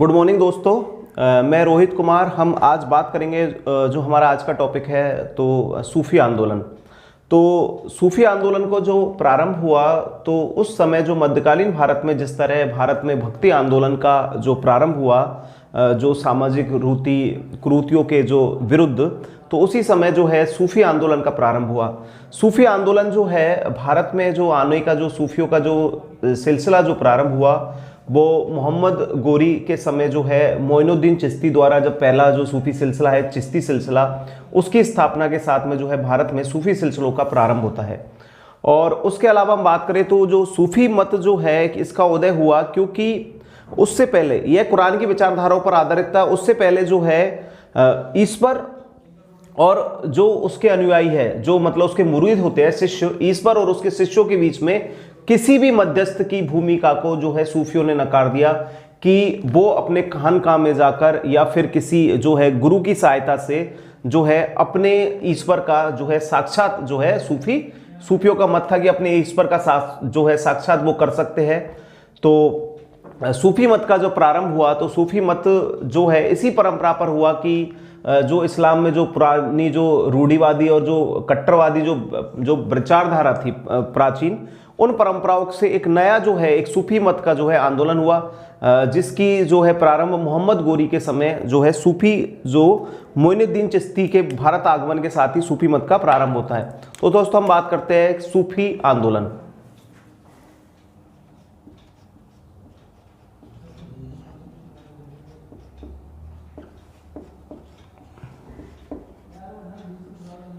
Good morning दोस्तों। मैं रोहित कुमार। हम आज बात करेंगे जो हमारा आज का टॉपिक है तो सूफी आंदोलन। तो सूफी आंदोलन को जो प्रारंभ हुआ तो उस समय जो मध्यकालीन भारत में जिस तरह भारत में भक्ति आंदोलन का जो प्रारंभ हुआ, जो सामाजिक कुरीतियों के जो विरुद्ध, तो उसी समय जो है सूफी आंदोलन का प्रारंभ हुआ। सूफी आंदोलन जो है भारत में जो आने का जो सूफियों का जो सिलसिला जो प्रारंभ हुआ वो मोहम्मद गोरी के समय जो है मोइनुद्दीन चिश्ती द्वारा जब पहला जो सूफी सिलसिला है चिश्ती सिलसिला, उसकी स्थापना के साथ में जो है भारत में सूफी सिलसिलों का प्रारंभ होता है। और उसके अलावा हम बात करें तो जो सूफी मत जो है इसका उदय हुआ क्योंकि उससे पहले यह कुरान की विचारधाराओं पर आधारित था। उससे पहले जो है ईश्वर और जो उसके अनुयायी है, जो मतलब उसके मुरीद होते हैं, शिष्य, ईश्वर और उसके शिष्यों के बीच में किसी भी मध्यस्थ की भूमिका को जो है सूफियों ने नकार दिया कि वो अपने खानकाह में जाकर या फिर किसी जो है गुरु की सहायता से जो है अपने ईश्वर का जो है साक्षात जो है सूफियों का मत था कि अपने ईश्वर का जो है साक्षात वो कर सकते हैं। तो सूफी मत का जो प्रारंभ हुआ तो सूफी मत जो है इसी परंपरा पर हुआ कि जो इस्लाम में जो पुरानी जो रूढ़िवादी और जो कट्टरवादी जो विचारधारा थी प्राचीन, उन परंपराओं से एक नया जो है एक सूफी मत का जो है आंदोलन हुआ, जिसकी जो है प्रारंभ मोहम्मद गोरी के समय जो है सूफी जो मोइनुद्दीन चिश्ती के भारत आगमन के साथ ही सूफी मत का प्रारंभ होता है। तो दोस्तों हम बात करते हैं सूफी आंदोलन।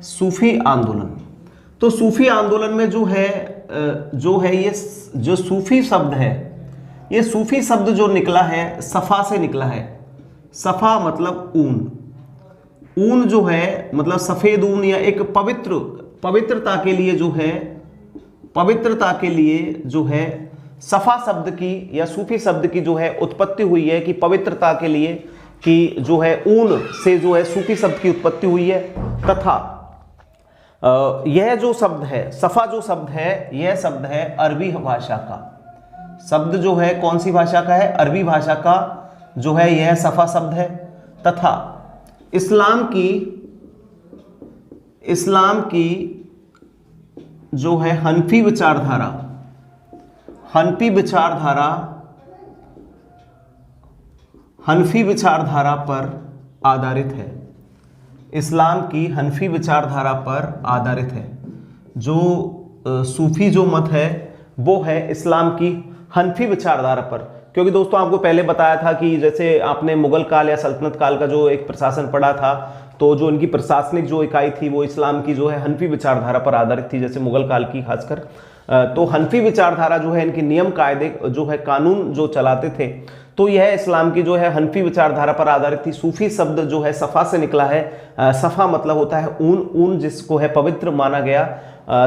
सूफी आंदोलन, तो सूफी आंदोलन में जो है ये जो सूफी शब्द है, ये सूफी शब्द जो निकला है सफा से निकला है। सफा मतलब ऊन जो है मतलब सफेद ऊन या एक पवित्रता के लिए जो है सफा शब्द की या सूफी शब्द की जो है उत्पत्ति हुई है कि पवित्रता के लिए कि जो है ऊन से जो है सूफी शब्द की उत्पत्ति हुई है। तथा यह जो शब्द है सफा जो शब्द है यह शब्द है अरबी भाषा का। शब्द जो है कौन सी भाषा का है? अरबी भाषा का जो है यह सफा शब्द है। तथा इस्लाम की जो है हनफी विचारधारा पर आधारित है। इस्लाम की हनफी विचारधारा पर आधारित है। जो सूफी जो मत है वो है इस्लाम की हनफी विचारधारा पर। क्योंकि दोस्तों आपको पहले बताया था कि जैसे आपने मुगल काल या सल्तनत काल का जो एक प्रशासन पढ़ा था, तो जो इनकी प्रशासनिक जो इकाई थी वो इस्लाम की जो है हनफी विचारधारा पर आधारित थी, जैसे मुगल काल की खासकर। तो हनफी विचारधारा जो है इनके नियम कायदे जो है कानून जो चलाते थे, तो यह इस्लाम की जो है हनफी विचारधारा पर आधारित थी। सूफी शब्द जो है सफा से निकला है। सफा मतलब होता है ऊन जिसको है पवित्र माना गया।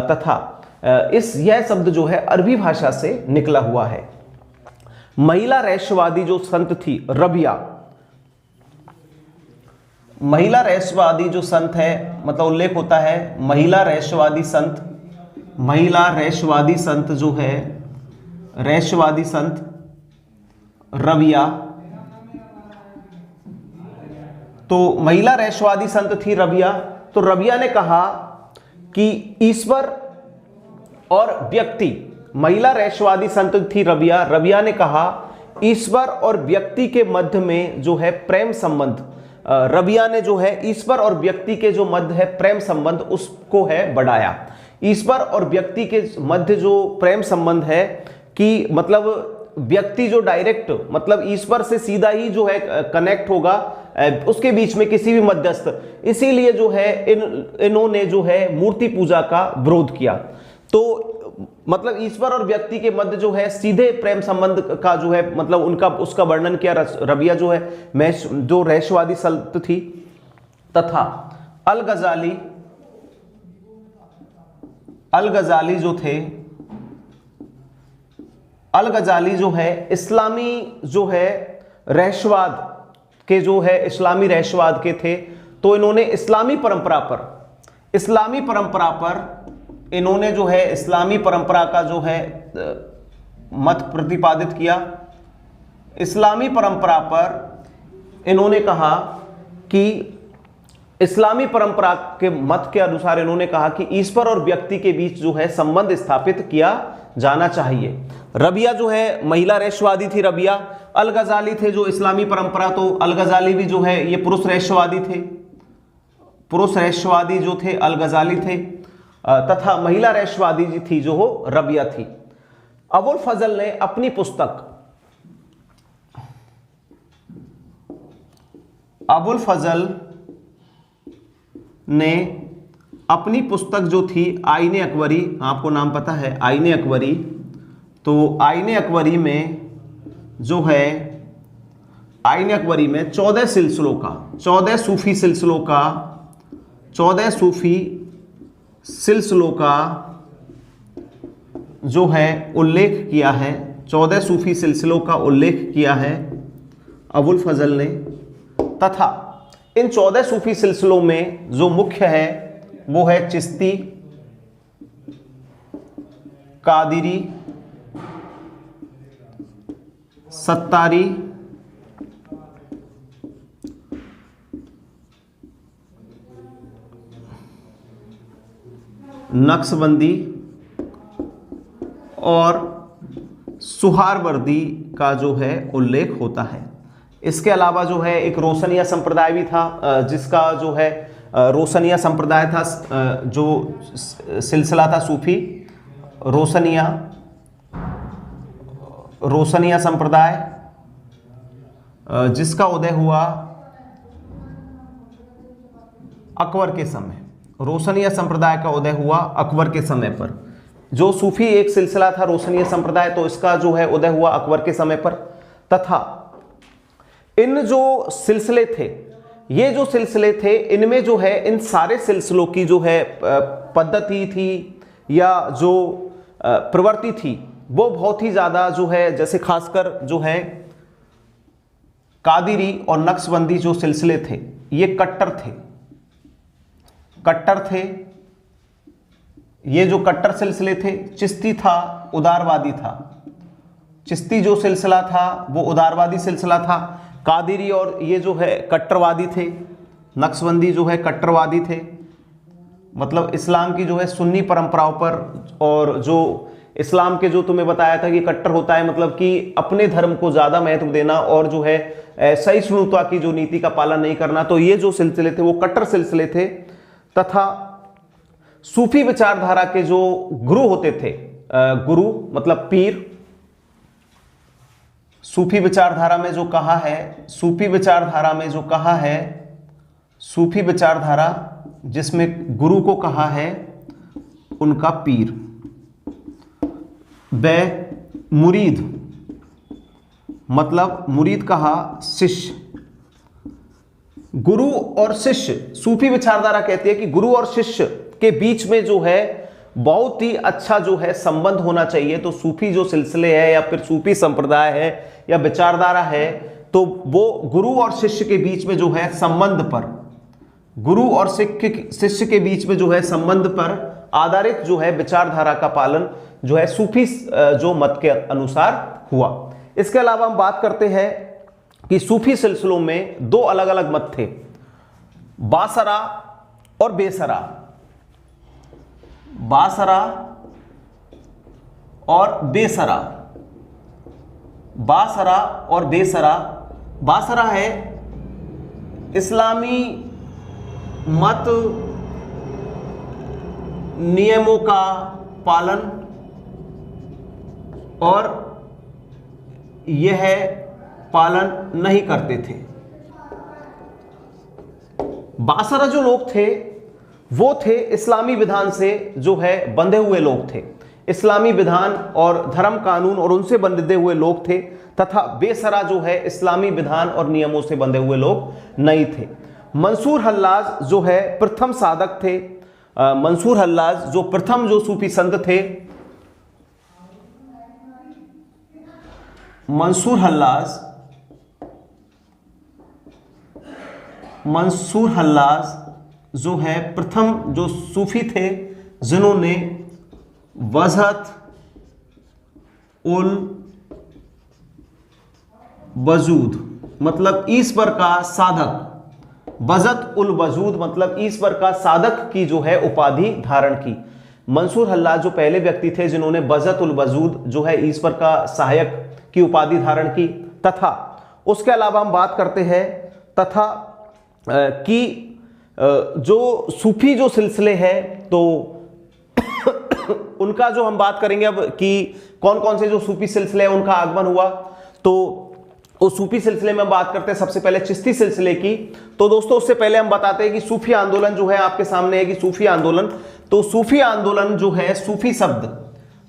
तथा यह शब्द जो है अरबी भाषा से निकला हुआ है। महिला रहस्यवादी जो संत थी रबिया, महिला रहस्यवादी जो संत है मतलब उल्लेख होता है महिला रहस्यवादी संत जो है रहस्यवादी संत रबिया। तो महिला रहस्यवादी संत थी रबिया। तो रबिया ने कहा कि ईश्वर और व्यक्ति, महिला रहस्यवादी संत थी रबिया ने कहा ईश्वर और व्यक्ति के मध्य में जो है प्रेम संबंध, रबिया ने जो है ईश्वर और व्यक्ति के जो मध्य है प्रेम संबंध उसको है बढ़ाया। ईश्वर और व्यक्ति के मध्य जो प्रेम संबंध है कि मतलब व्यक्ति जो डायरेक्ट मतलब ईश्वर से सीधा ही जो है कनेक्ट होगा, उसके बीच में किसी भी मध्यस्थ, इसीलिए जो है इन्होंने जो है मूर्ति पूजा का विरोध किया। तो मतलब ईश्वर और व्यक्ति के मध्य जो है सीधे प्रेम संबंध का जो है मतलब उसका वर्णन किया रबिया जो है जो रहस्यवादी संत थी। तथा अल गजाली जो है इस्लामी जो है रहस्यवाद के जो है इस्लामी रहस्यवाद के थे। तो इन्होंने इस्लामी परंपरा पर इन्होंने जो है इस्लामी परंपरा का जो है मत प्रतिपादित किया। इस्लामी परंपरा पर इन्होंने कहा कि इस्लामी परंपरा के मत के अनुसार इन्होंने कहा कि ईश्वर और व्यक्ति के बीच जो है संबंध स्थापित किया जाना चाहिए। रबिया जो है महिला रैशवादी थी, रबिया। अल गजाली थे जो इस्लामी परंपरा, तो अल गजाली भी जो है ये पुरुष रैशवादी थे, पुरुष रैशवादी जो थे अल गजाली थे, तथा महिला रैशवादी जी थी जो हो रबिया थी। अबुल फजल ने अपनी पुस्तक, अबुल फजल ने अपनी पुस्तक जो थी आईने अकबरी, आपको नाम पता है आईने अकबरी, तो आईने अकबरी में जो है आईने अकबरी में 14 सिलसिलों का, 14 सूफी सिलसिलों का, 14 सूफी सिलसिलों का जो है उल्लेख किया है, 14 सूफी सिलसिलों का उल्लेख किया है अबुल फजल ने। तथा इन 14 सूफी सिलसिलों में जो मुख्य है वो है चिश्ती, कादिरी, सत्तारी, नक्शबंदी और सुहारवर्दी का जो है उल्लेख होता है। इसके अलावा जो है एक रोशनिया संप्रदाय भी था, जिसका जो है रोशनिया संप्रदाय था, जो सिलसिला था सूफी रोशनिया संप्रदाय, जिसका उदय हुआ अकबर के समय। रोशनिया संप्रदाय का उदय हुआ अकबर के समय पर। जो सूफी एक सिलसिला था रोशनिया संप्रदाय, तो इसका जो है उदय हुआ अकबर के समय पर। तथा इन जो सिलसिले थे, ये जो सिलसिले थे, इनमें जो है इन सारे सिलसिलों की जो है पद्धति थी या जो प्रवृत्ति थी वो बहुत ही ज्यादा जो है, जैसे खासकर जो है कादिरी और नक्शबंदी जो सिलसिले थे ये कट्टर थे। ये जो कट्टर सिलसिले थे, चिश्ती था उदारवादी था, चिश्ती जो सिलसिला था वो उदारवादी सिलसिला था। कादिरी और ये जो है कट्टरवादी थे, नक्शबंदी जो है कट्टरवादी थे, मतलब इस्लाम की जो है सुन्नी परंपराओं पर, और जो इस्लाम के जो तुम्हें बताया था कि कट्टर होता है मतलब कि अपने धर्म को ज़्यादा महत्व देना और जो है सहिष्णुता की जो नीति का पालन नहीं करना, तो ये जो सिलसिले थे वो कट्टर सिलसिले थे। तथा सूफी विचारधारा के जो गुरु होते थे, गुरु मतलब पीर, सूफी विचारधारा में जो कहा है, सूफी विचारधारा में जो कहा है, सूफी विचारधारा जिसमें गुरु को कहा है उनका पीर, व मुरीद मतलब मुरीद कहा शिष्य। गुरु और शिष्य, सूफी विचारधारा कहती है कि गुरु और शिष्य के बीच में जो है बहुत ही अच्छा जो है संबंध होना चाहिए। तो सूफी जो सिलसिले है या फिर सूफी संप्रदाय है या विचारधारा है, तो वो गुरु और शिष्य के बीच में जो है संबंध पर, गुरु और शिष्य के बीच में जो है संबंध पर आधारित जो है विचारधारा का पालन जो है सूफी जो मत के अनुसार हुआ। इसके अलावा हम बात करते हैं कि सूफी सिलसिलों में दो अलग अलग मत थे, बासरा और बेसरा। बासरा और बेसरा, बासरा और बेसरा। बासरा है इस्लामी मत नियमों का पालन और यह पालन नहीं करते थे। बासरा जो लोग थे वो थे इस्लामी विधान से जो है बंधे हुए लोग थे, इस्लामी विधान और धर्म कानून और उनसे बंधे हुए लोग थे। तथा बेसरा जो है इस्लामी विधान और नियमों से बंधे हुए लोग नहीं थे। मंसूर हल्लाज जो है प्रथम साधक थे, मंसूर हल्लाज जो प्रथम जो सूफी संत थे, मंसूर हल्लाज जो है प्रथम जो सूफी थे जिन्होंने वज़हत उल वजूद मतलब ईश्वर का साधक, बजत उल वजूद मतलब ईश्वर का साधक की जो है उपाधि धारण की। मंसूर हल्लाज जो पहले व्यक्ति थे जिन्होंने बजत उल वजूद जो है ईश्वर का सहायक की उपाधि धारण की। तथा उसके अलावा हम बात करते हैं तथा कि जो सूफी जो सिलसिले हैं तो उनका जो हम बात करेंगे अब कि कौन कौन से जो सूफी सिलसिले हैं उनका आगमन हुआ। तो उस सूफी सिलसिले में बात करते हैं सबसे पहले चिश्ती सिलसिले की। तो दोस्तों उससे पहले हम बताते हैं कि सूफी आंदोलन जो है आपके सामने है कि सूफी आंदोलन, तो सूफी आंदोलन जो है सूफी शब्द,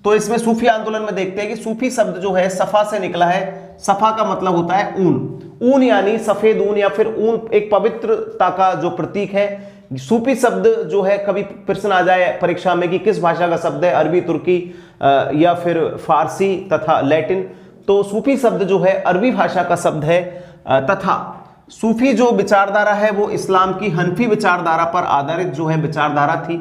तो इसमें सूफी आंदोलन में देखते हैं कि सूफी शब्द जो है सफा से निकला है। सफा का मतलब होता है ऊन, ऊन यानी सफेद ऊन या फिर ऊन एक पवित्रता का जो प्रतीक है। सूफी शब्द जो है कभी प्रश्न आ जाए परीक्षा में कि किस भाषा का शब्द है, अरबी, तुर्की या फिर फारसी तथा लैटिन, तो सूफी शब्द जो है अरबी भाषा का शब्द है। तथा सूफी जो विचारधारा है वो इस्लाम की हनफी विचारधारा पर आधारित जो है विचारधारा थी।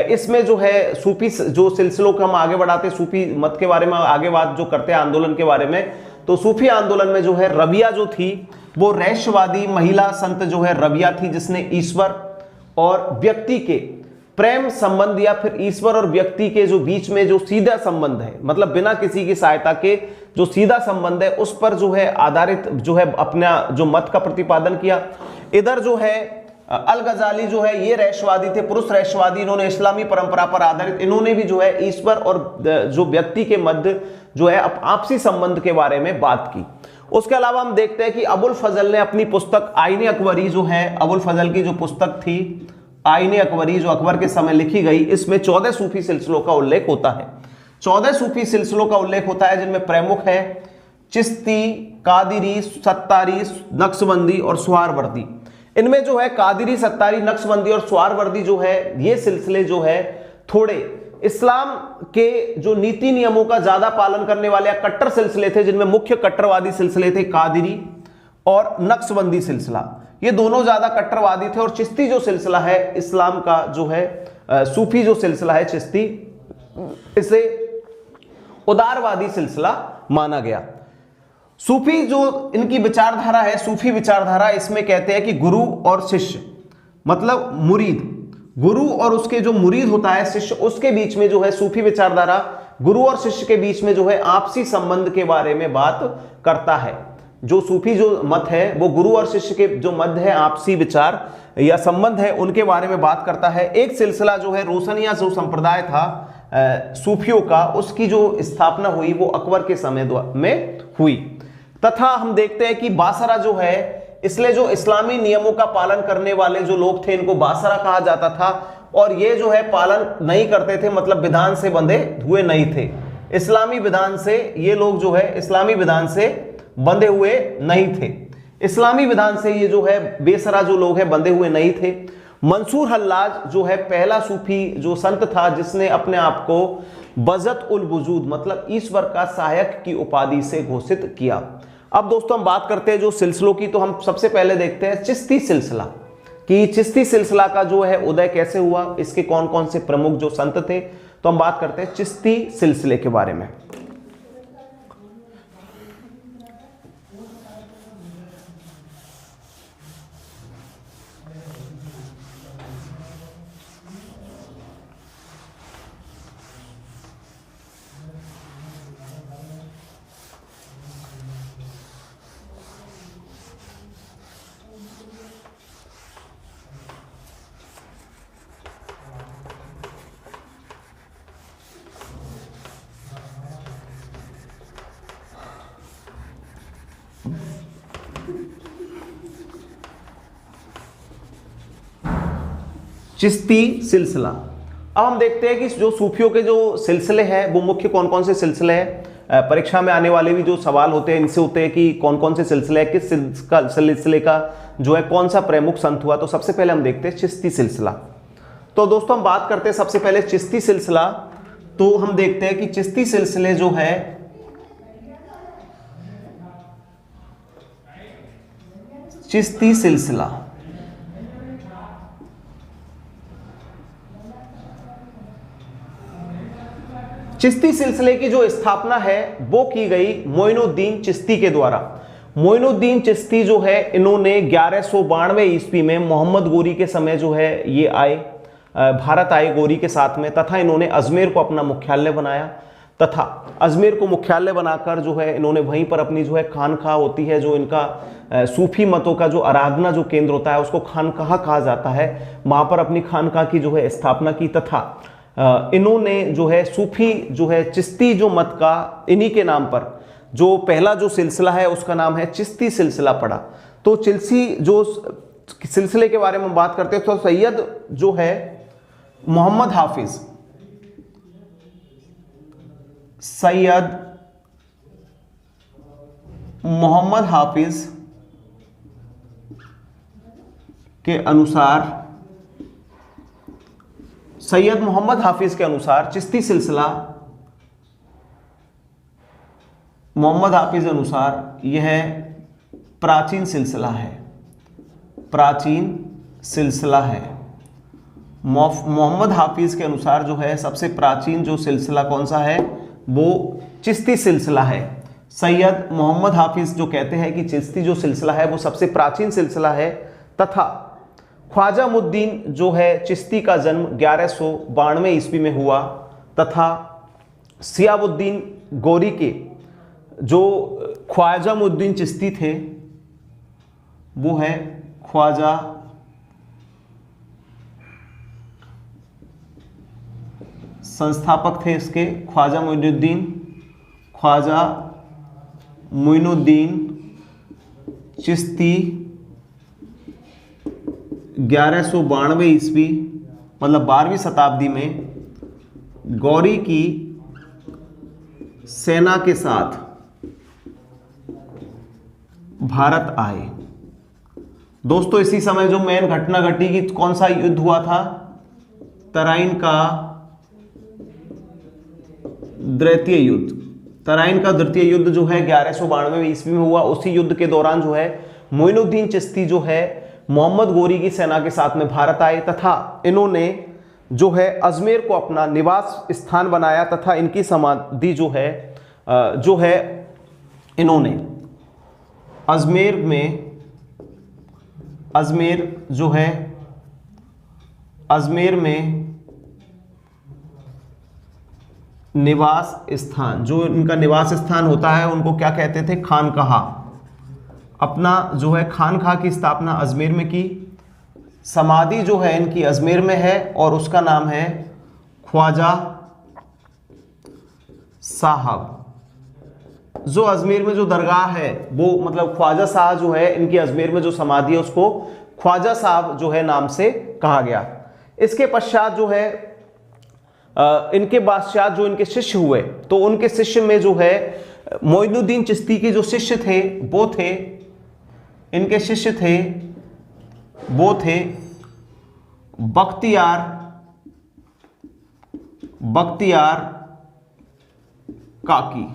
इसमें जो है सूफी जो सिलसिलों को हम आगे बढ़ाते, सूफी मत के बारे में आगे बात जो करते हैं आंदोलन के बारे में, तो सूफी आंदोलन में जो है रविया जो थी वो रहस्यवादी महिला संत जो है रविया थी, जिसने ईश्वर और व्यक्ति के प्रेम संबंध या फिर ईश्वर और व्यक्ति के जो बीच में जो सीधा संबंध है, मतलब बिना किसी की सहायता के जो सीधा संबंध है उस पर जो है आधारित जो है अपना जो मत का प्रतिपादन किया। इधर जो है अल गजाली जो है ये रहस्यवादी थे, पुरुष रहस्यवादी, इन्होंने इस्लामी परंपरा पर आधारित, इन्होंने भी जो है ईश्वर और जो व्यक्ति के मध्य जो है आपसी संबंध के बारे में बात की। उसके अलावा हम देखते हैं कि अबुल फजल ने अपनी पुस्तक आईने अकबरी जो है, अबुल फजल की जो पुस्तक थी आईने अकबरी जो अकबर के समय लिखी गई, इसमें 14 सूफी सिलसिलों का उल्लेख होता है। 14 सूफी सिलसिलों का उल्लेख होता है जिनमें प्रमुख है चिश्ती, कादिरी, सत्तारी, नक्शबंदी और सुहारवर्दी। इनमें जो है कादिरी, सत्तारी, नक्शबंदी और सुहारवर्दी जो है ये सिलसिले जो है थोड़े इस्लाम के जो नीति नियमों का ज्यादा पालन करने वाले कट्टर सिलसिले थे, जिनमें मुख्य कट्टरवादी सिलसिले थे कादिरी और नक्शबंदी सिलसिला, ये दोनों ज्यादा कट्टरवादी थे। और चिश्ती जो सिलसिला है इस्लाम का जो है सूफी जो सिलसिला है चिश्ती, इसे उदारवादी सिलसिला माना गया। सूफी जो इनकी विचारधारा है, सूफी विचारधारा, इसमें कहते हैं कि गुरु और शिष्य मतलब मुरीद, गुरु और उसके जो मुरीद होता है शिष्य, उसके बीच में जो है सूफी विचारधारा गुरु और शिष्य के बीच में जो है आपसी संबंध के बारे में बात करता है। जो सूफी जो मत है वो गुरु और शिष्य के जो मध्य है आपसी विचार या संबंध है उनके बारे में बात करता है। एक सिलसिला जो है रोशनिया जो संप्रदाय था सूफियों का, उसकी जो स्थापना हुई वो अकबर के समय में हुई। तथा हम देखते हैं कि बासरा जो है, इसलिए जो इस्लामी नियमों का पालन करने वाले जो लोग थे इनको बासरा कहा जाता था, और ये जो है पालन नहीं करते थे, मतलब विधान से बंधे हुए नहीं थे, इस्लामी विधान से ये लोग जो है इस्लामी विधान से बंधे हुए नहीं थे, इस्लामी विधान से ये जो है बेसरा जो लोग हैं बंधे हुए नहीं थे। मंसूर हल्लाज जो है पहला सूफी जो संत था जिसने अपने आप को बजत उल वजूद मतलब ईश्वर का सहायक की उपाधि से घोषित किया। अब दोस्तों हम बात करते हैं जो सिलसिलों की, तो हम सबसे पहले देखते हैं चिश्ती सिलसिला कि चिश्ती सिलसिला का जो है उदय कैसे हुआ, इसके कौन कौन से प्रमुख जो संत थे। तो हम बात करते हैं चिश्ती सिलसिले के बारे में। चिश्ती सिलसिला, अब हम देखते हैं कि जो सूफियों के जो सिलसिले हैं वो मुख्य कौन कौन से सिलसिले हैं। परीक्षा में आने वाले भी जो सवाल होते हैं इनसे होते हैं कि कौन कौन से सिलसिले हैं, किस सिलसिले का जो है कौन सा प्रमुख संत हुआ। तो सबसे पहले हम देखते हैं चिश्ती सिलसिला। तो दोस्तों हम बात करते हैं सबसे पहले चिश्ती सिलसिला। तो हम देखते हैं कि चिश्ती सिलसिले जो है चिश्ती सिलसिला चिश्ती सिलसिले की जो स्थापना है वो की गई मोइनुद्दीन चिश्ती के द्वारा। मोइनुद्दीन चिश्ती जो है इन्होंने 1192 ईस्वी में मोहम्मद गोरी के समय जो है ये आए, भारत आए गोरी के साथ में, तथा इन्होंने अजमेर को अपना मुख्यालय बनाया, तथा अजमेर को मुख्यालय बनाकर जो है इन्होंने वहीं पर अपनी जो है खानकाह होती है, जो इनका सूफी मतों का जो आराधना जो केंद्र होता है उसको खानकाह कहा जाता है, वहाँ पर अपनी खानकाह की जो है स्थापना की, तथा इन्होंने जो है सूफी जो है चिश्ती जो मत का इन्हीं के नाम पर जो पहला जो सिलसिला है उसका नाम है चिश्ती सिलसिला पड़ा। तो चिश्ती जो सिलसिले के बारे में बात करते हैं तो सैयद जो है मोहम्मद हाफिज, सैयद मोहम्मद हाफिज के अनुसार, सैयद मोहम्मद हाफिज के अनुसार चिश्ती सिलसिला, मोहम्मद हाफिज अनुसार यह प्राचीन सिलसिला है, प्राचीन सिलसिला है। मोहम्मद हाफिज के अनुसार जो है सबसे प्राचीन जो सिलसिला कौन सा है, वो चिश्ती सिलसिला है। सैयद मोहम्मद हाफिज जो कहते हैं कि चिश्ती जो सिलसिला है वो सबसे प्राचीन सिलसिला है, तथा ख्वाजा मुद्दीन जो है चिश्ती का जन्म 1192 ईस्वी में हुआ, तथा सियाबुद्दीन गौरी के जो ख्वाजा मुद्दीन चिश्ती थे वो है ख्वाजा संस्थापक थे इसके, ख्वाजा मोइनुद्दीन चिश्ती 1192 ईस्वी मतलब 12वीं शताब्दी में गौरी की सेना के साथ भारत आए। दोस्तों इसी समय जो मेन घटना घटी कि कौन सा युद्ध हुआ था, तराइन का द्वितीय युद्ध। तराइन का द्वितीय युद्ध जो है 1192 ईस्वी में हुआ। उसी युद्ध के दौरान जो है मोइनुद्दीन चिश्ती जो है मोहम्मद गोरी की सेना के साथ में भारत आए, तथा इन्होंने जो है अजमेर को अपना निवास स्थान बनाया, तथा इनकी समाधि जो है इन्होंने अजमेर में निवास स्थान, जो इनका निवास स्थान होता है उनको क्या कहते थे, खानकाह। अपना जो है खानकाह की स्थापना अजमेर में की। समाधि जो है इनकी अजमेर में है और उसका नाम है ख्वाजा साहब। जो अजमेर में जो दरगाह है वो मतलब ख्वाजा साहब जो है इनकी अजमेर में जो समाधि है उसको ख्वाजा साहब जो है नाम से कहा गया। इसके पश्चात जो है इनके बादशाह जो इनके शिष्य हुए, तो उनके शिष्य में जो है मोइनुद्दीन चिश्ती के जो शिष्य थे वो थे, इनके शिष्य थे वो थे बख्तियार काकी।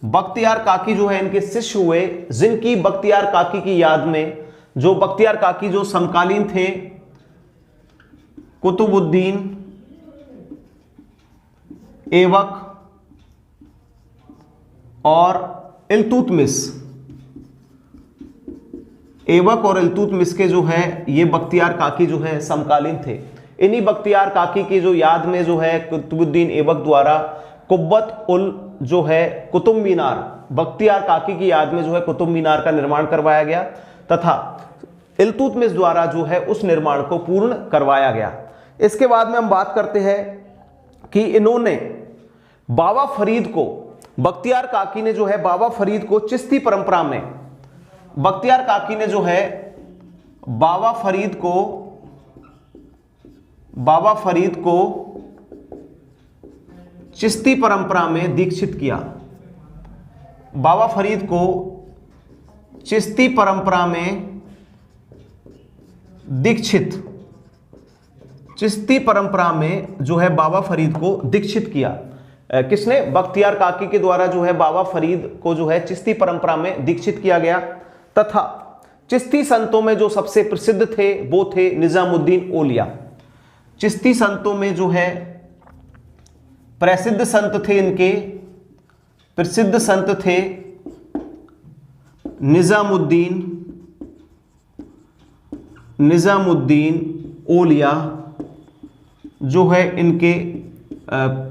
बख्तियार काकी जो है इनके शिष्य हुए, जिनकी बख्तियार काकी की याद में, जो बख्तियार काकी जो समकालीन थे कुतुबुद्दीन ऐबक और इल्तुतमिश, ऐबक और इल्तुतमिश के जो है ये बख्तियार काकी जो है समकालीन थे। इन्हीं बख्तियार काकी की जो याद में जो है कुतुबुद्दीन ऐबक द्वारा कुब्बत उल जो है कुतुब मीनार, बख्तियार काकी की याद में जो है कुतुब मीनार का निर्माण करवाया गया, तथा इल्तुतमिश द्वारा जो है उस निर्माण को पूर्ण करवाया गया। इसके बाद में हम बात करते हैं कि इन्होंने बाबा फरीद को, बख्तियार काकी ने जो है बाबा फरीद को चिश्ती परंपरा में, बख्तियार काकी ने जो है बाबा फरीद को चिश्ती परंपरा में दीक्षित किया। बाबा फरीद को चिश्ती परंपरा में चिश्ती परंपरा में जो है बाबा फरीद को दीक्षित किया। किसने? बख्तियार काकी के द्वारा जो है बाबा फरीद को जो है चिश्ती परंपरा में दीक्षित किया गया, तथा चिश्ती संतों में जो सबसे प्रसिद्ध थे वो थे निजामुद्दीन औलिया। चिश्ती संतों में जो है प्रसिद्ध संत थे, इनके प्रसिद्ध संत थे निजामुद्दीन औलिया जो है, इनके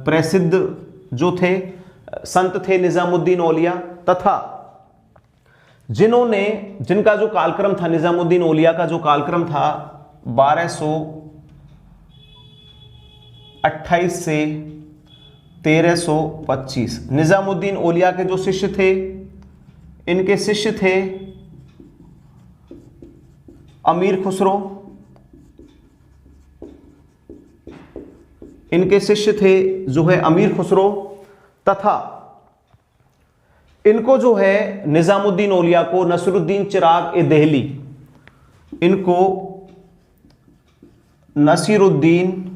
प्रसिद्ध जो थे संत थे निजामुद्दीन औलिया, तथा जिनका जो कालक्रम था, निजामुद्दीन औलिया का जो कालक्रम था 1228 से 1325। निजामुद्दीन औलिया के जो शिष्य थे, इनके शिष्य थे अमीर खुसरो, इनके शिष्य थे जो है अमीर खुसरो, तथा इनको जो है निजामुद्दीन औलिया को नसरुद्दीन चिराग ए देहली, इनको नसीरुद्दीन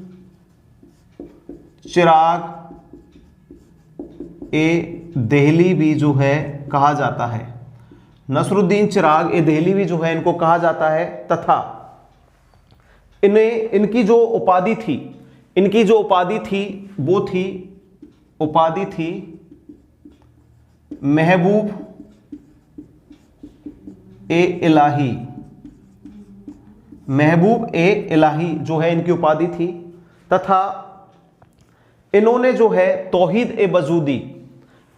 चिराग ए देहली भी जो है कहा जाता है, नसरुद्दीन चिराग ए देहली भी जो है इनको कहा जाता है, तथा इनकी जो उपाधि थी वो थी उपाधि थी महबूब ए इलाही। महबूब ए इलाही जो है इनकी उपाधि थी, तथा इन्होंने जो है तौहीद ए बजूदी,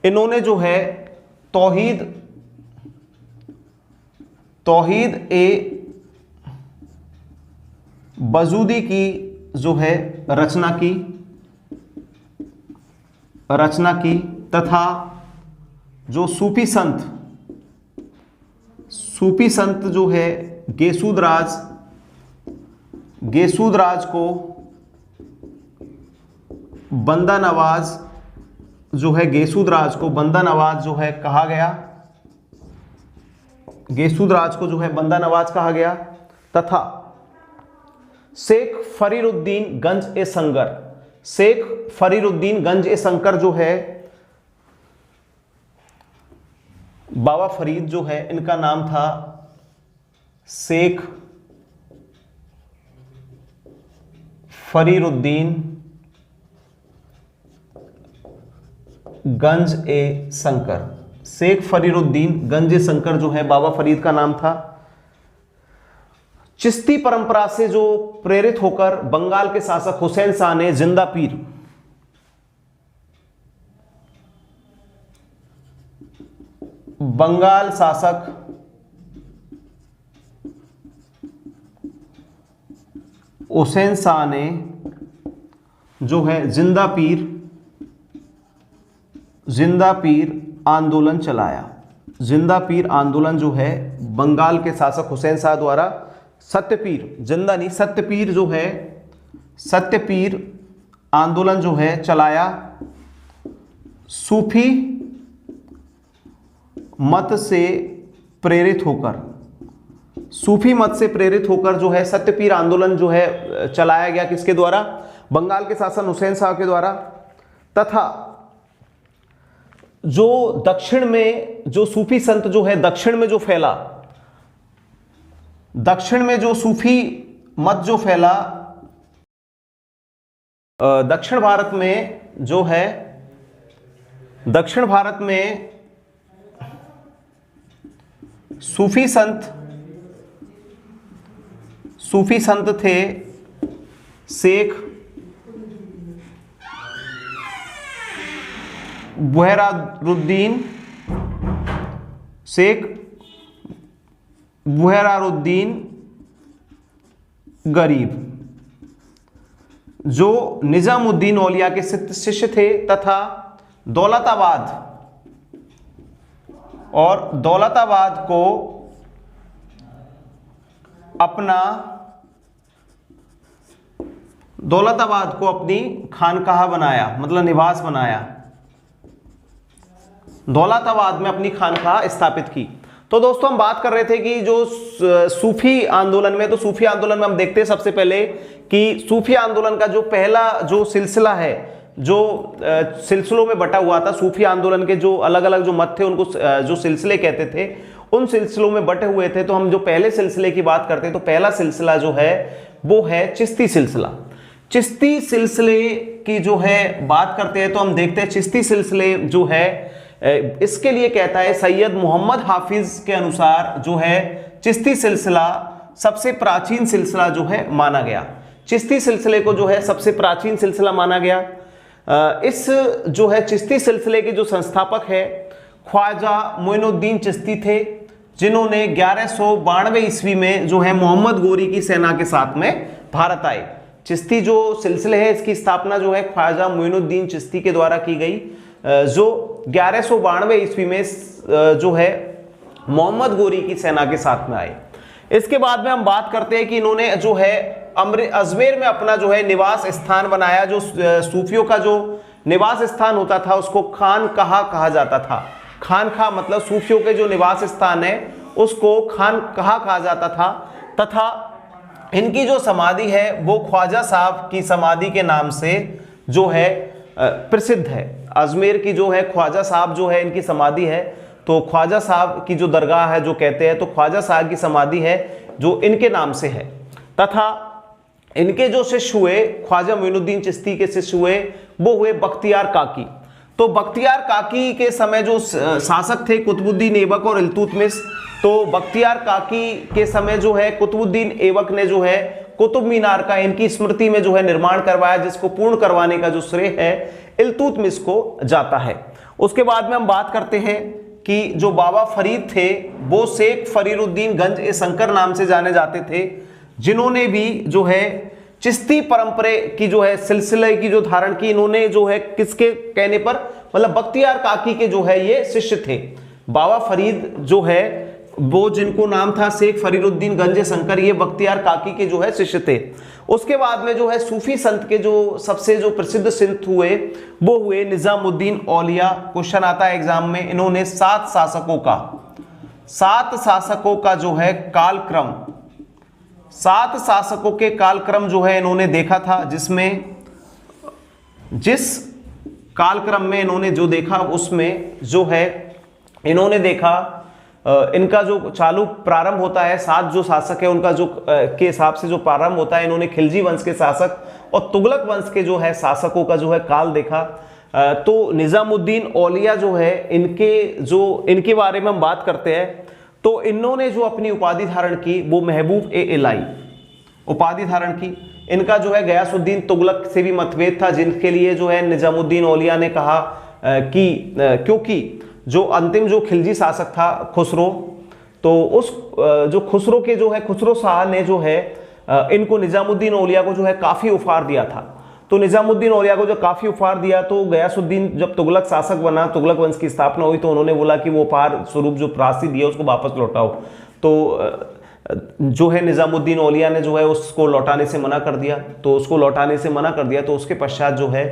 इन्होंने जो है तौहीद ए बजूदी की जो है रचना की, तथा जो सूफी संत जो है गेसूदराज को बंदा नवाज जो है, गेसूदराज को बंदा नवाज जो है कहा गया, गेसूदराज को जो है बंदा नवाज कहा गया, तथा शेख फरीरुद्दीन गंज ए संगर, शेख फरीरुद्दीन गंज ए संकर जो है, बाबा फरीद जो है इनका नाम था शेख फरीरुद्दीन गंज ए संकर। शेख फरीरुद्दीन गंज ए संकर जो है बाबा फरीद का नाम था। चिश्ती परंपरा से जो प्रेरित होकर बंगाल के शासक हुसैन शाह ने जिंदा पीर बंगाल शासक हुसैन शाह ने जो है जिंदा पीर आंदोलन चलाया। जिंदा पीर आंदोलन जो है बंगाल के शासक हुसैन शाह द्वारा सत्यपीर, जिंदा नहीं सत्यपीर जो है, सत्यपीर आंदोलन जो है चलाया। सूफी मत से प्रेरित होकर जो है सत्यपीर आंदोलन जो है चलाया गया, किसके द्वारा? बंगाल के शासन हुसैन शाह के द्वारा। तथा जो दक्षिण में जो सूफी संत जो है दक्षिण में जो फैला, दक्षिण में जो सूफी मत जो फैला, दक्षिण भारत में जो है, दक्षिण भारत में सूफी संत थे शेख बुहरारुद्दीन गरीब, जो निजामुद्दीन औलिया के शिष्य थे, तथा दौलताबाद को अपनी खानकाह बनाया, मतलब निवास बनाया। दौलताबाद में अपनी खानकाह स्थापित की। तो दोस्तों हम बात कर रहे थे कि जो सूफी आंदोलन में, तो सूफी आंदोलन में हम देखते हैं सबसे पहले कि सूफी आंदोलन का जो पहला जो सिलसिला है, जो सिलसिलों में बटा हुआ था, सूफी आंदोलन के जो अलग अलग जो मत थे उनको जो सिलसिले कहते थे, उन सिलसिलों में बटे हुए थे। तो हम जो पहले सिलसिले की बात करते हैं, तो पहला सिलसिला जो है वो है चिश्ती सिलसिला। चिश्ती सिलसिले की जो है बात करते हैं तो हम देखते हैं चिश्ती सिलसिले जो है इसके लिए कहता है सैयद मोहम्मद हाफिज के अनुसार जो है चिश्ती सिलसिला सबसे प्राचीन सिलसिला जो है माना गया। चिश्ती सिलसिले को जो है सबसे प्राचीन सिलसिला माना गया। इस जो है चिश्ती सिलसिले के जो संस्थापक है ख्वाजा मोइनुद्दीन चिश्ती थे, जिन्होंने 1192 ईस्वी में जो है मोहम्मद गोरी की सेना के साथ में भारत आए। चिश्ती जो सिलसिले है इसकी स्थापना जो है ख्वाजा मोइनुद्दीन चिश्ती के द्वारा की गई, जो 1192 ईस्वी में जो है मोहम्मद गोरी की सेना के साथ में आए। इसके बाद में हम बात करते हैं कि इन्होंने जो है अजमेर में अपना जो है निवास स्थान बनाया। जो सूफियों का जो निवास स्थान होता था उसको खानकाह कहा जाता था। खानकाह मतलब सूफियों के जो निवास स्थान है उसको खानकाह कहा जाता था। तथा इनकी जो समाधि है वो ख्वाजा साहब की समाधि के नाम से जो है प्रसिद्ध है। अजमेर की जो है ख्वाजा साहब जो है इनकी समाधि है, तो ख्वाजा साहब की जो दरगाह है जो कहते हैं तो ख्वाजा साहब की समाधि है जो इनके नाम से है। तथा इनके जो शिष्य हुए ख्वाजा मोइनुद्दीन चिश्ती के शिष्य हुए वो हुए बख्तियार काकी। तो बख्तियार काकी के समय जो शासक थे कुतुबुद्दीन ऐबक और इल्तुतमिश, तो बख्तियार काकी के समय जो है कुतुबुद्दीन ऐबक ने जो है कुतुब मीनार का इनकी स्मृति में जो है निर्माण करवाया, जिसको पूर्ण करवाने का जो श्रेय है इल्तुतमिश को जाता है। उसके बाद में हम बात करते हैं कि जो बाबा फरीद थे वो शेख फरीरुद्दीन गंज ए शंकर नाम से जाने जाते थे, जिन्होंने भी जो है चिश्ती परंपरा की जो है सिलसिले की जो धारण की। इन्होंने जो है किसके कहने पर, मतलब बख्तियार काकी के जो है ये शिष्य थे। बाबा फरीद जो है वो जिनको नाम था शेख फरीरुद्दीन गंज ए शंकर, ये बख्तियार काकी के जो है शिष्य थे। उसके बाद में जो है सूफी संत के जो सबसे जो प्रसिद्ध संत हुए वो हुए निजामुद्दीन औलिया। क्वेश्चन आता है एग्जाम में, इन्होंने 7 शासकों का जो है कालक्रम, 7 शासकों के कालक्रम जो है इन्होंने देखा था, जिस कालक्रम में इन्होंने जो देखा उसमें जो है इन्होंने देखा इनका जो चालू प्रारंभ होता है 7 जो शासक है उनका जो के हिसाब से जो प्रारंभ होता है, इन्होंने खिलजी वंश के शासक और तुगलक वंश के जो है शासकों का जो है काल देखा। तो निजामुद्दीन औलिया जो है इनके बारे में हम बात करते हैं, तो इन्होंने जो अपनी उपाधि धारण की वो महबूब ए इलाई उपाधि धारण की। इनका जो है गयासुद्दीन तुगलक से भी मतभेद था, जिनके लिए जो है निजामुद्दीन औलिया ने कहा कि क्योंकि जो अंतिम जो खिलजी शासक था खुसरो, तो उस जो खुसरो के जो है खुसरो शाह ने जो है इनको निजामुद्दीन औलिया को जो है काफ़ी उपहार दिया था। तो निजामुद्दीन औलिया को जो काफ़ी उपहार दिया, तो गयासुद्दीन जब तुगलक शासक बना, तुगलक वंश की स्थापना हुई, तो उन्होंने बोला कि वो उपहार स्वरूप जो राशि दिया उसको वापस लौटाओ। तो जो है निजामुद्दीन औलिया ने जो है उसको लौटाने से मना कर दिया। तो उसके पश्चात जो है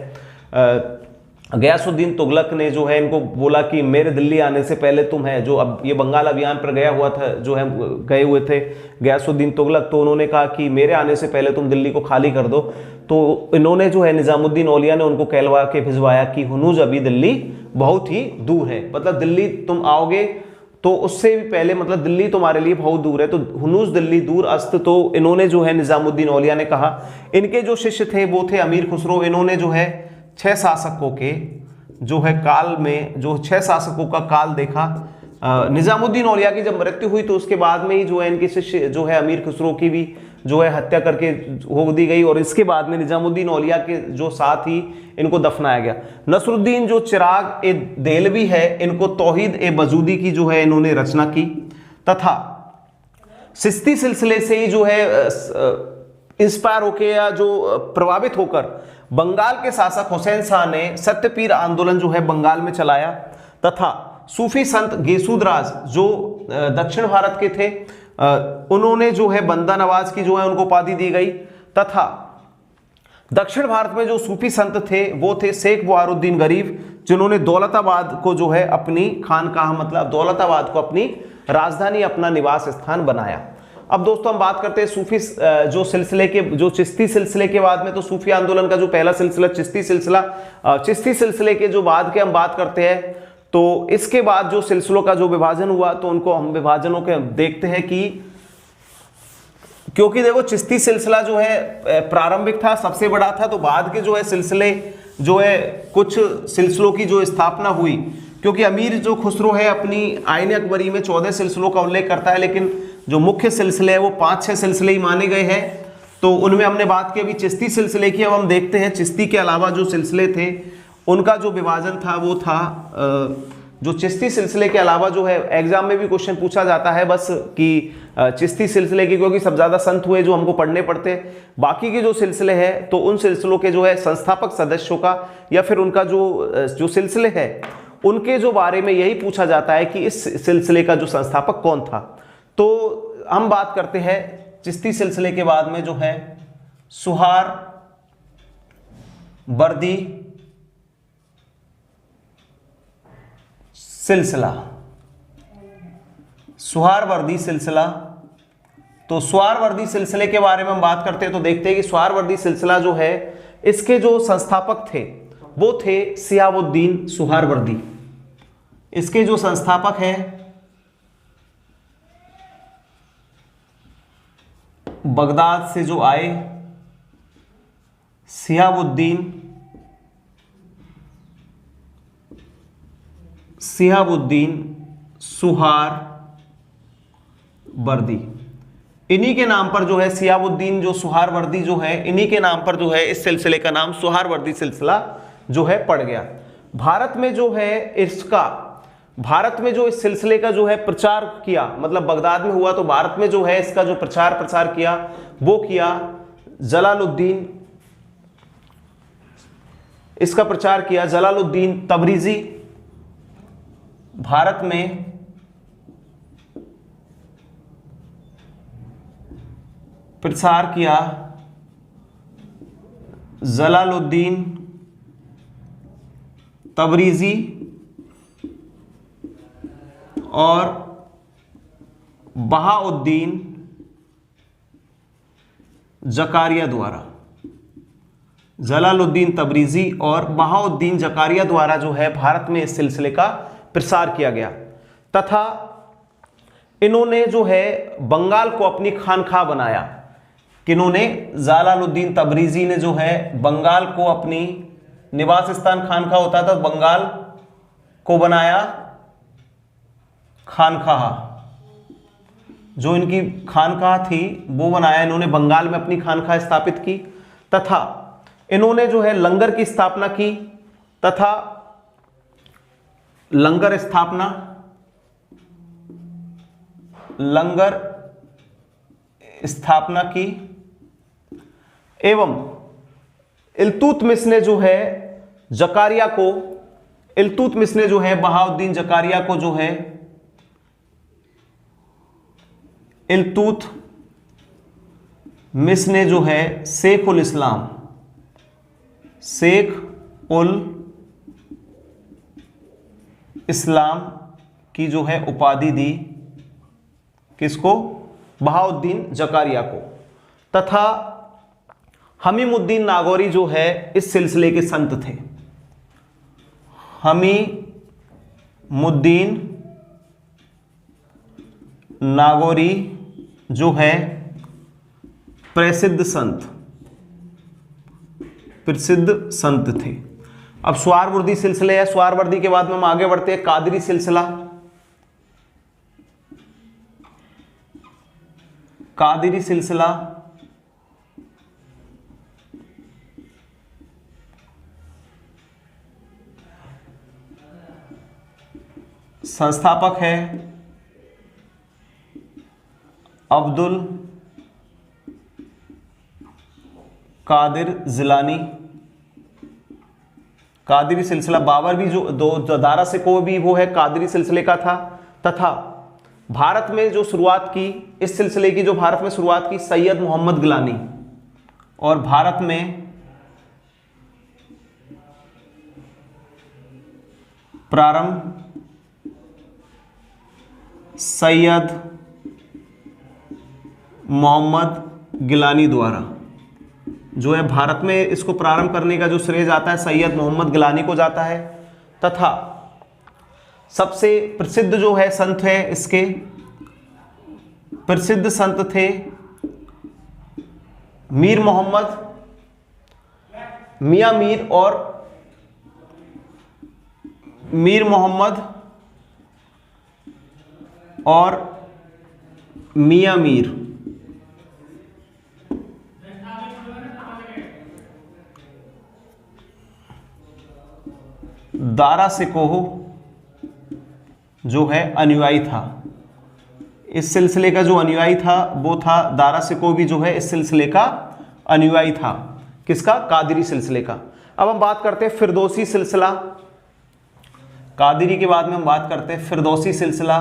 गयासुद्दीन तुगलक ने जो है इनको बोला कि मेरे दिल्ली आने से पहले तुम है जो अब ये बंगाल अभियान पर गया हुआ था, जो है गए हुए थे गयासुद्दीन तुगलक, तो उन्होंने कहा कि मेरे आने से पहले तुम दिल्ली को खाली कर दो। तो इन्होंने जो है निजामुद्दीन औलिया ने उनको कहलवा के भिजवाया कि हुनूज अभी दिल्ली बहुत ही दूर है, मतलब दिल्ली तुम आओगे तो उससे भी पहले मतलब दिल्ली तुम्हारे लिए बहुत दूर है, तो हुनूज दिल्ली दूर अस्त। तो इन्होंने जो है निजामुद्दीन औलिया ने कहा। इनके जो शिष्य थे वो थे अमीर खुसरो। इन्होंने जो है 6 शासकों के जो है काल में जो 6 शासकों का काल देखा। निजामुद्दीन औलिया की जब मृत्यु हुई तो उसके बाद में ही जो है इनके शिष्य जो है अमीर खुसरो की भी जो है हत्या करके हो दी गई, और इसके बाद में निजामुद्दीन औलिया के जो साथ ही इनको दफनाया गया। नसरुद्दीन जो चिराग ए देहलवी है, इनको तौहीद ए वजूदी की जो है इन्होंने रचना की, तथा चिश्ती सिलसिले से ही जो है इंस्पायर होकर या जो प्रभावित होकर बंगाल के शासक हुसैन शाह ने सत्यपीर आंदोलन जो है बंगाल में चलाया, तथा सूफी संत गेसूदराज जो दक्षिण भारत के थे उन्होंने जो है बंदा नवाज की जो है उनको उपाधि दी गई, तथा दक्षिण भारत में जो सूफी संत थे वो थे शेख बुहारुद्दीन गरीब, जिन्होंने दौलताबाद को जो है अपनी खानकाह मतलब दौलताबाद को अपनी राजधानी अपना निवास स्थान बनाया। अब दोस्तों हम बात करते हैं सूफी जो सिलसिले के जो चिश्ती सिलसिले के बाद में, तो सूफी आंदोलन का जो पहला सिलसिला चिश्ती सिलसिला, चिश्ती सिलसिले के जो बाद के हम बात करते हैं, तो इसके बाद जो सिलसिलों का जो विभाजन हुआ तो उनको हम विभाजनों के देखते हैं कि क्योंकि देखो चिश्ती सिलसिला जो है प्रारंभिक था, सबसे बड़ा था, तो बाद के जो है सिलसिले जो है कुछ सिलसिलों की जो स्थापना हुई, क्योंकि अमीर जो खुसरो है अपनी आईन अकबरी में 14 सिलसिलों का उल्लेख करता है, लेकिन जो मुख्य सिलसिले हैं वो 5-6 सिलसिले ही माने गए हैं। तो उनमें हमने बात की अभी चिश्ती सिलसिले की। अब हम देखते हैं चिश्ती के अलावा जो सिलसिले थे उनका जो विभाजन था वो था जो चिश्ती सिलसिले के अलावा जो है, एग्जाम में भी क्वेश्चन पूछा जाता है बस कि चिश्ती सिलसिले की, क्योंकि सब ज्यादा संत हुए जो हमको पढ़ने पड़ते हैं। बाकी के जो सिलसिले हैं तो उन सिलसिलों के जो है संस्थापक सदस्यों का या फिर उनका जो सिलसिले है उनके जो बारे में यही पूछा जाता है कि इस सिलसिले का जो संस्थापक कौन था। तो हम बात करते हैं चिश्ती सिलसिले के बाद में जो है सुहार बर्दी सिलसिला। सुहारवर्दी सिलसिला, तो सुहारवर्दी सिलसिले के बारे में हम बात करते हैं तो देखते हैं कि सुहारवर्दी सिलसिला जो है इसके जो संस्थापक थे वो थे शिहाबुद्दीन सुहारवर्दी। इसके जो संस्थापक हैं बगदाद से जो आए शिहाबुद्दीन सुहारवर्दी। इन्हीं के नाम पर जो है शिहाबुद्दीन जो सुहारवर्दी जो है इन्हीं के नाम पर जो है इस सिलसिले का नाम सुहारवर्दी सिलसिला जो है पड़ गया। भारत में जो इस सिलसिले का जो है प्रचार किया, मतलब बगदाद में हुआ तो भारत में जो है इसका जो प्रचार किया वो किया जलालुद्दीन। इसका प्रचार किया जलालुद्दीन तबरीजी। भारत में प्रसार किया जलालुद्दीन तबरीजी और बहाउद्दीन जकारिया द्वारा। जलालुद्दीन तबरीजी और बहाउद्दीन जकारिया द्वारा जो है भारत में इस सिलसिले का प्रसार किया गया तथा इन्होंने जो है बंगाल को अपनी खानखा बनाया। किन्होंने? जलालुद्दीन तबरीजी ने जो है बंगाल को अपनी निवास स्थान खानखा होता था, बंगाल को बनाया खानखा। जो इनकी खानखा थी वो बनाया इन्होंने, बंगाल में अपनी खानखा स्थापित की तथा इन्होंने जो है लंगर की स्थापना की तथा लंगर स्थापना की एवं इल्तुतमिश ने जो है बहाउद्दीन जकारिया को जो है इल्तुतमिश ने जो है शेख उल इस्लाम की जो है उपाधि दी। किसको? बहाउद्दीन जकारिया को। तथा हमीमुद्दीन नागौरी जो है इस सिलसिले के संत थे। हमीमुद्दीन नागौरी जो है प्रसिद्ध संत थे। अब सुहारवर्दी सिलसिले है, सुहारवर्दी के बाद में हम आगे बढ़ते हैं कादरी सिलसिला। कादरी सिलसिला संस्थापक है अब्दुल कादिर जिलानी। कादरी सिलसिला बाबर भी जो दारा सिकोह भी वो है कादरी सिलसिले का था। तथा भारत में जो शुरुआत की इस सिलसिले की, जो भारत में शुरुआत की सैयद मोहम्मद गिलानी, और भारत में प्रारंभ सैयद मोहम्मद गिलानी द्वारा। जो है भारत में इसको प्रारंभ करने का जो श्रेय जाता है सैयद मोहम्मद गिलानी को जाता है। तथा सबसे प्रसिद्ध जो है संत है, इसके प्रसिद्ध संत थे मीर मोहम्मद, मियां मीर और मीर मोहम्मद और मियां मीर। दारा सिकोह जो है अनुयायी था, इस सिलसिले का जो अनुयायी था वो था दारा सिकोह, भी जो है इस सिलसिले का अनुयायी था। किसका? कादरी सिलसिले का। अब हम बात करते हैं फिरदौसी सिलसिला। कादरी के बाद में हम बात करते हैं फिरदौसी सिलसिला।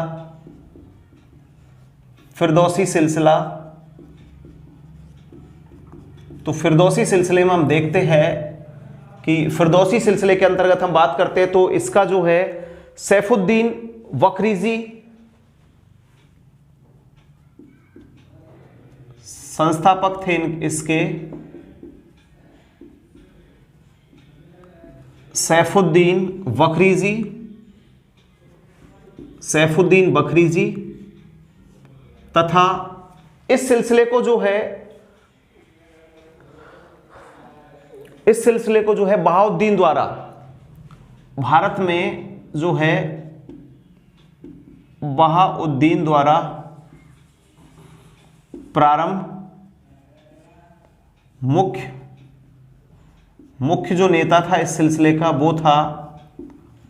फिरदौसी सिलसिला, तो फिरदौसी सिलसिले में हम देखते हैं कि फिरदौसी सिलसिले के अंतर्गत हम बात करते हैं तो इसका जो है सैफुद्दीन वक्रीजी संस्थापक थे इसके। सैफुद्दीन बकरीजी तथा इस सिलसिले को जो है बहाउद्दीन द्वारा भारत में जो है बहाउद्दीन द्वारा प्रारंभ मुख्य जो नेता था इस सिलसिले का वो था,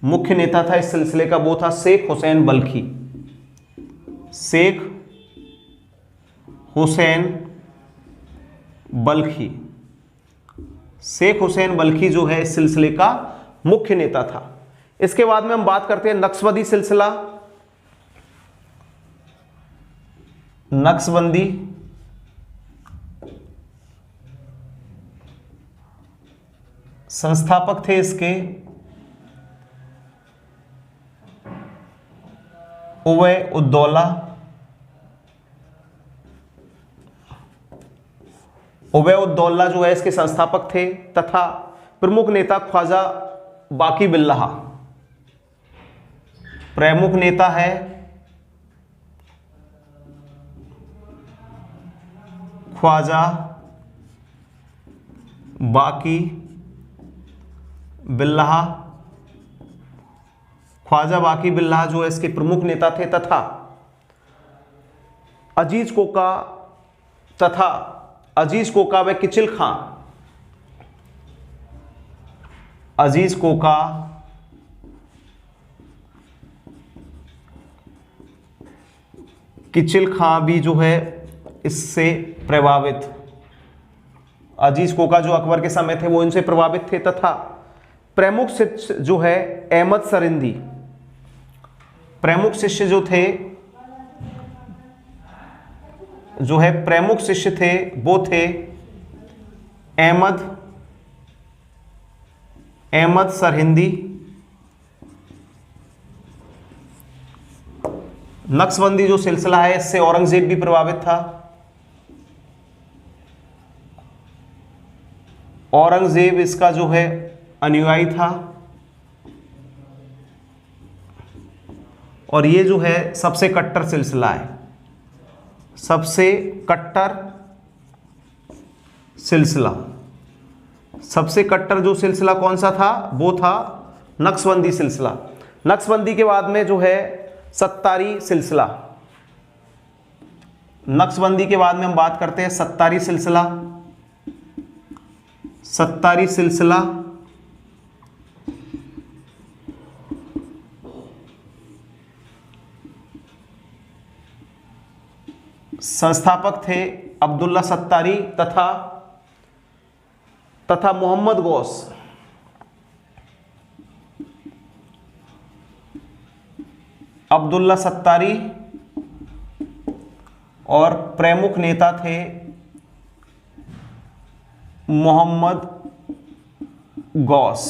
मुख्य नेता था इस सिलसिले का वो था शेख हुसैन बल्खी। शेख हुसैन बल्खी जो है इस सिलसिले का मुख्य नेता था। इसके बाद में हम बात करते हैं नक्शबंदी सिलसिला। नक्शबंदी संस्थापक थे इसके उवै उद्दौला। उवै उद्दौला जो है इसके संस्थापक थे तथा प्रमुख नेता ख्वाजा बाकी बिल्लाह। प्रमुख नेता है ख्वाजा बाकी बिल्लाह। ख्वाजा बाकी बिल्लाह जो है इसके प्रमुख नेता थे तथा अजीज कोका व किचिल खां। अजीज कोका किचिल खां भी जो है इससे प्रभावित। अजीज कोका जो अकबर के समय थे वो इनसे प्रभावित थे तथा प्रमुख शिष्य जो है अहमद सरिंदी। प्रमुख शिष्य जो थे प्रमुख शिष्य थे वो थे अहमद सरहिंदी। नक्शबंदी जो सिलसिला है इससे औरंगजेब भी प्रभावित था। औरंगजेब इसका जो है अनुयायी था और ये जो है सबसे कट्टर सिलसिला है। सबसे कट्टर जो सिलसिला कौन सा था वो था नक्शबंदी सिलसिला। नक्शबंदी के बाद में जो है सत्तारी सिलसिला। नक्शबंदी के बाद में हम बात करते हैं सत्तारी सिलसिला। सत्तारी सिलसिला संस्थापक थे अब्दुल्ला सत्तारी तथा मोहम्मद गौस। अब्दुल्ला सत्तारी और प्रमुख नेता थे मोहम्मद गौस।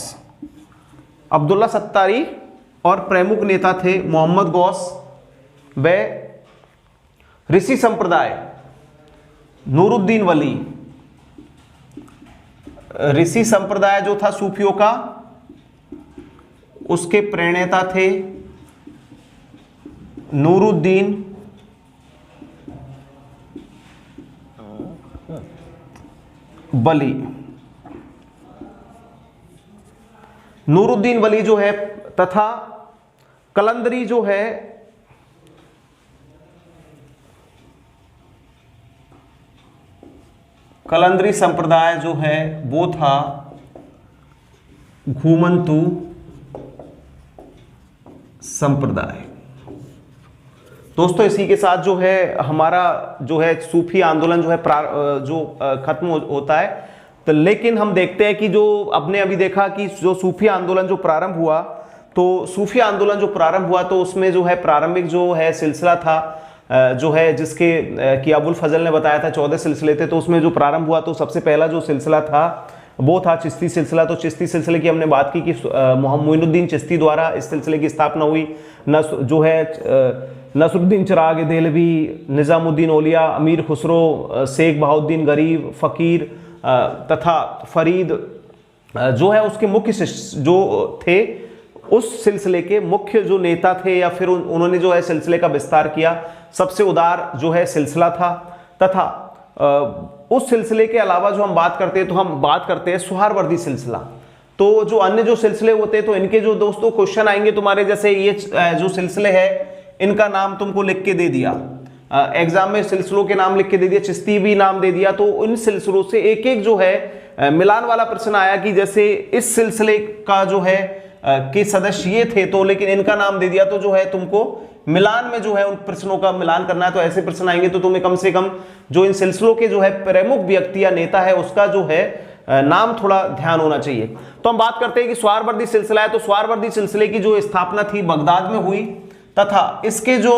अब्दुल्ला सत्तारी और प्रमुख नेता थे मोहम्मद गौस व ऋषि संप्रदाय नूरुद्दीन वली। ऋषि संप्रदाय जो था सूफियों का उसके प्रणेता थे नूरुद्दीन वली। नूरुद्दीन वली जो है तथा कलंदरी जो है कलंदरी संप्रदाय जो है वो था घुमंतू संप्रदाय। दोस्तों इसी के साथ जो है हमारा जो है सूफी आंदोलन जो है खत्म होता है। तो लेकिन हम देखते हैं कि जो आपने अभी देखा कि जो सूफी आंदोलन जो प्रारंभ हुआ, तो सूफी आंदोलन जो प्रारंभ हुआ तो उसमें जो है प्रारंभिक जो है सिलसिला था जो है जिसके कि अबुल फजल ने बताया था 14 सिलसिले थे। तो उसमें जो प्रारंभ हुआ तो सबसे पहला जो सिलसिला था वो था चिश्ती सिलसिला। तो चिश्ती सिलसिले की हमने बात की कि मोइनुद्दीन चिश्ती द्वारा इस सिलसिले की स्थापना हुई। जो है नसरुद्दीन चिराग देहलवी, निज़ामुद्दीन औलिया, अमीर खुसरो, शेख बहाउद्दीन गरीब, फ़कीर तथा फरीद जो है उसके मुख्य जो थे उस सिलसिले के मुख्य जो नेता थे या फिर उन्होंने जो है सिलसिले का विस्तार किया। सबसे उदार जो है सिलसिला था। तथा उस सिलसिले के अलावा जो हम बात करते हैं तो हम बात करते हैं सुहारवर्दी सिलसिला। तो जो अन्य जो सिलसिले होते हैं तो इनके जो दोस्तों क्वेश्चन आएंगे तुम्हारे, जैसे ये जो सिलसिले हैं इनका नाम तुमको लिख के दे दिया एग्जाम में, सिलसिलों के नाम लिख के दे दिया, चिश्ती भी नाम दे दिया। तो इन सिलसिलों से एक एक जो है मिलान वाला प्रश्न आया कि जैसे इस सिलसिले का जो है के सदस्य ये थे तो लेकिन इनका नाम दे दिया, तो जो है तुमको मिलान में जो है उन प्रश्नों का मिलान करना है। तो ऐसे प्रश्न आएंगे तो तुम्हें कम से कम जो इन सिलसिलों के जो है प्रमुख व्यक्ति या नेता है उसका जो है नाम थोड़ा ध्यान होना चाहिए। तो हम बात करते हैं कि सुहारवर्दी सिलसिला है। तो सुहारवर्दी सिलसिले की जो स्थापना थी बगदाद में हुई तथा इसके जो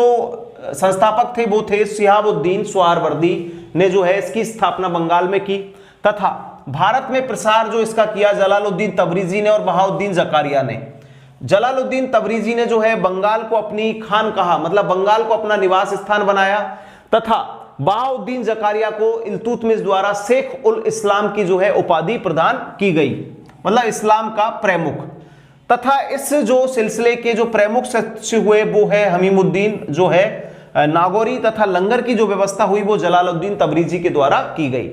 संस्थापक थे वो थे शिहाबुद्दीन सुहारवर्दी ने जो है इसकी स्थापना बंगाल में की। तथा भारत में प्रसार जो इसका किया जलालुद्दीन तबरीजी ने और बहाउद्दीन जकारिया ने। जलालुद्दीन तबरीजी ने जो है बंगाल को अपनी खानकाह मतलब बंगाल को अपना निवास स्थान बनाया तथा बहाउद्दीन जकारिया को इल्तुतमिश द्वारा शेख उल इस्लाम की जो है उपाधि प्रदान की गई, मतलब इस्लाम का प्रमुख। तथा इस जो सिलसिले के जो प्रमुख सदस्य हुए वो है हमीमुद्दीन जो है नागौरी तथा लंगर की जो व्यवस्था हुई वो जलालुद्दीन तबरीजी के द्वारा की गई।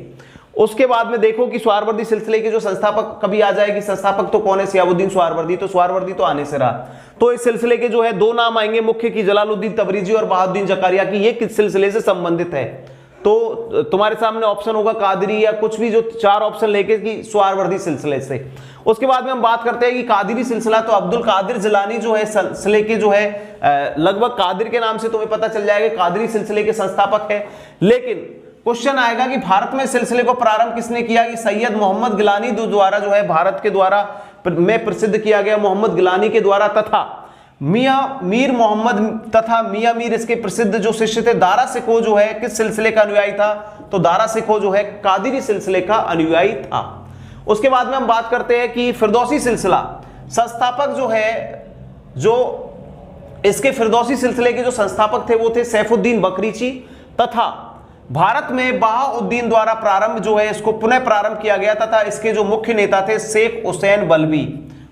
उसके बाद में देखो कि सुहारवर्दी सिलसिले के जो संस्थापक कभी आ जाएगी, संस्थापक तो कौन है, शिहाबुद्दीन सुहारवर्दी। तो सुहारवर्दी तो आने से रहा। तो इस सिलसिले के जो है दो नाम आएंगे मुख्य की जलालुद्दीन तबरीजी और बहाउद्दीन जकारिया की, ये किस सिलसिले से संबंधित है। तो तुम्हारे सामने ऑप्शन होगा कादरी या कुछ भी, जो चार ऑप्शन लेके कि सुहारवर्दी सिलसिले से। उसके बाद में हम बात करते हैं कि कादरी सिलसिला। तो अब्दुल कादिर जिलानी जो है सिलसिले के जो है लगभग कादिर के नाम से तुम्हें पता चल जाएगा कादरी सिलसिले के संस्थापक है। लेकिन क्वेश्चन आएगा कि भारत में सिलसिले को प्रारंभ किसने किया, कि सैयद मोहम्मद गिलानी द्वारा जो है भारत के द्वारा में प्रसिद्ध किया गया मोहम्मद गिलानी के द्वारा। तथा मियां मीर मोहम्मद तथा मियां मीर इसके प्रसिद्ध जो शिष्य थे। दारा सिकोह जो है किस सिलसिले का अनुयायी था, तो दारा सिकोह जो है कादिरी सिलसिले का अनुयायी था। उसके बाद में हम बात करते हैं कि फिरदौसी सिलसिला। संस्थापक जो है जो इसके फिरदौसी सिलसिले के जो संस्थापक थे वो थे सैफुद्दीन बकरीची। तथा भारत में बहाउद्दीन द्वारा प्रारंभ जो है इसको पुनः प्रारंभ किया गया तथा इसके जो मुख्य नेता थे शेख हुसैन बल्बी।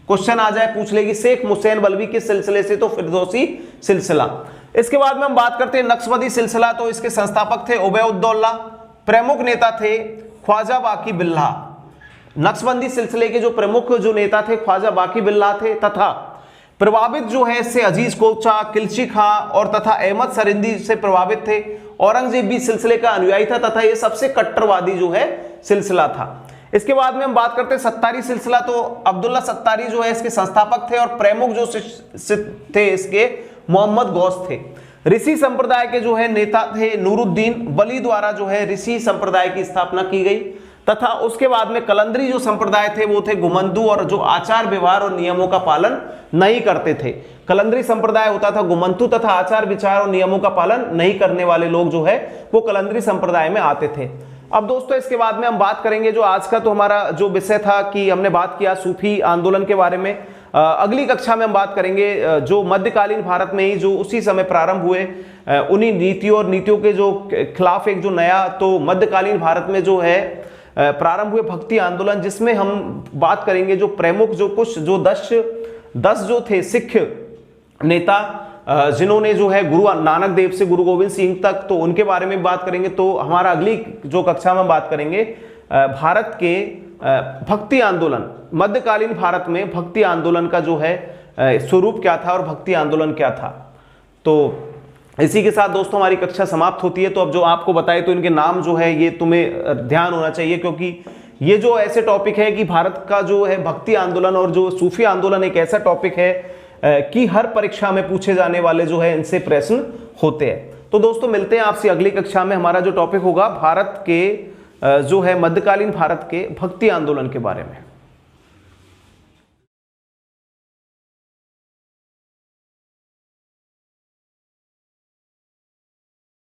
क्वेश्चन आ जाए पूछ लेगी शेख हुसैन बल्बी किस सिलसिले से, तो फिरदौसी सिलसिला। इसके बाद में हम बात करते हैं नक्शबंदी सिलसिला। तो इसके संस्थापक थे उबैदुल्ला, प्रमुख नेता थे ख्वाजा बाकी बिल्लाह। नक्शबंदी सिलसिले के जो प्रमुख जो नेता थे ख्वाजा बाकी बिल्लाह थे। तथा प्रभावित जो है इससे अजीज कोचा, किलची खां और तथा अहमद सरिंदी से प्रभावित थे। औरंगजेब भी सिलसिले का अनुयायी था तथा ये सबसे कट्टरवादी जो है सिलसिला था। इसके बाद में हम बात करते हैं सत्तारी सिलसिला। तो अब्दुल्ला सत्तारी जो है इसके संस्थापक थे और प्रमुख जो थे इसके मोहम्मद गौस थे। ऋषि संप्रदाय के जो है नेता थे नूरुद्दीन वली द्वारा जो है ऋषि संप्रदाय की स्थापना की गई। तथा उसके बाद में कलंदरी जो संप्रदाय थे वो थे गुमंदू और जो आचार व्यवहार और नियमों का पालन नहीं करते थे। कलंदरी संप्रदाय होता था गुमंतु तथा आचार विचार और नियमों का पालन नहीं करने वाले लोग जो है वो कलंदरी संप्रदाय में आते थे। अब दोस्तों इसके बाद में हम बात करेंगे जो आज का तो हमारा जो विषय था कि हमने बात किया सूफी आंदोलन के बारे में। अगली कक्षा में हम बात करेंगे जो मध्यकालीन भारत में ही जो उसी समय प्रारंभ हुए उन्हीं नीतियों और नीतियों के जो खिलाफ एक जो नया तो मध्यकालीन भारत में जो है प्रारंभ हुए भक्ति आंदोलन, जिसमें हम बात करेंगे जो प्रमुख जो कुछ जो 10 जो थे सिख नेता जिन्होंने जो है गुरु नानक देव से गुरु गोविंद सिंह तक, तो उनके बारे में बात करेंगे। तो हमारा अगली जो कक्षा में हम बात करेंगे भारत के भक्ति आंदोलन, मध्यकालीन भारत में भक्ति आंदोलन का जो है स्वरूप क्या था और भक्ति आंदोलन क्या था। तो इसी के साथ दोस्तों हमारी कक्षा समाप्त होती है। तो अब जो आपको बताए तो इनके नाम जो है ये तुम्हें ध्यान होना चाहिए, क्योंकि ये जो ऐसे टॉपिक है कि भारत का जो है भक्ति आंदोलन और जो सूफी आंदोलन एक ऐसा टॉपिक है कि हर परीक्षा में पूछे जाने वाले जो है इनसे प्रश्न होते हैं। तो दोस्तों मिलते हैं आपसे अगली कक्षा में। हमारा जो टॉपिक होगा भारत के जो है मध्यकालीन भारत के भक्ति आंदोलन के बारे में।